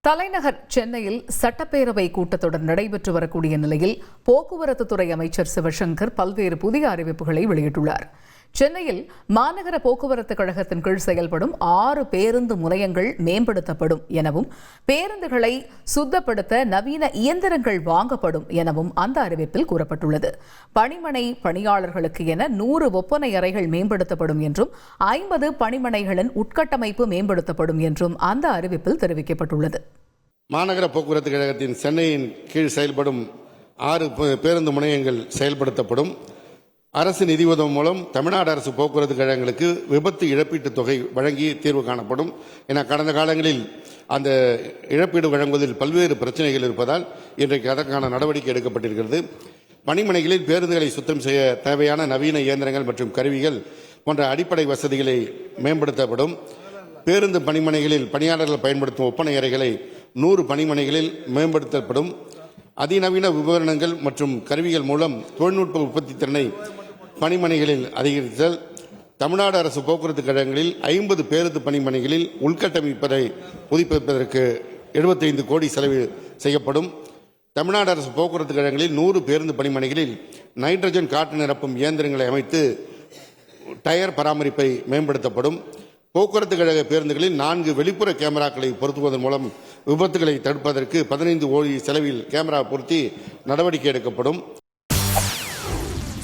தலைநகர் சென்னையில் சட்டப்பேரவை கூட்டத்தொடர் நடைபெற்று வரக்கூடிய நிலையில் போக்குவரத்து துறை அமைச்சர் சிவசங்கர் பல்வேறு புதிய அறிவிப்புகளை வெளியிட்டுள்ளார். சென்னையில் மாநகர போக்குவரத்து கழகத்தின் கீழ் செயல்படும் 6 பேருந்து முனையங்கள் மேம்படுத்தப்படும் எனவும், பேருந்துகளை சுத்தப்படுத்த நவீன இயந்திரங்கள் வாங்கப்படும் எனவும் அந்த அறிவிப்பில் கூறப்பட்டுள்ளது. பணிமனை பணியாளர்களுக்கு என 100 ஒப்பனை அறைகள் மேம்படுத்தப்படும் என்றும், 50 பணிமனைகளின் உட்கட்டமைப்பு மேம்படுத்தப்படும் என்றும் அந்த அறிவிப்பில் தெரிவிக்கப்பட்டுள்ளது. மாநகர போக்குவரத்து கழகத்தின் சென்னையின் கீழ் செயல்படும் 6 பேருந்து முனையங்கள் செயல்படுத்தப்படும். அரசு நிதி உதவி மூலம் தமிழ்நாடு அரசு போக்குவரத்து கழகங்களுக்கு விபத்து இழப்பீட்டுத் தொகை வழங்கி தீர்வு காணப்படும். என கடந்த காலங்களில் அந்த இழப்பீடு வழங்குவதில் பல்வேறு பிரச்சனைகள் இருப்பதால் இன்றைக்கு அதற்கான நடவடிக்கை எடுக்கப்பட்டிருக்கிறது. பணிமனைகளில் பேருந்துகளை சுத்தம் செய்ய தேவையான நவீன இயந்திரங்கள் மற்றும் கருவிகள் போன்ற அடிப்படை வசதிகளை மேம்படுத்தப்படும். பேருந்து பணிமனைகளில் பணியாளர்கள் பயன்படுத்தும் ஒப்பனை அறைகளை 100 பணிமனைகளில் மேம்படுத்தப்படும். அதிநவீன உபகரணங்கள் மற்றும் கருவிகள் மூலம் தொழில்நுட்ப உற்பத்தி திறனை பணிமனைகளில் அதிகரித்தல். தமிழ்நாடு அரசு போக்குவரத்து கழகங்களில் 50 பேருந்து பணிமனைகளில் உள்கட்டமைப்பதை புதுப்பிப்பதற்கு 75 கோடி செலவு செய்யப்படும். தமிழ்நாடு அரசு போக்குவரத்து கழகங்களில் 100 பேருந்து பணிமனைகளில் நைட்ரஜன் காற்று நிரப்பும் இயந்திரங்களை அமைத்து டயர் பராமரிப்பை மேம்படுத்தப்படும். போக்குவரத்து கழக பேருந்துகளில் 4 வெளிப்புற கேமராக்களை பொருத்துவதன் மூலம் விபத்துகளை தடுப்பதற்கு 15 கோடி செலவில் கேமரா பொருத்தி நடவடிக்கை எடுக்கப்படும்.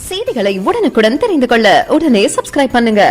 செய்திகளை உடனுக்குடன் தெரிந்து கொள்ள உடனே சப்ஸ்கிரைப் பண்ணுங்க.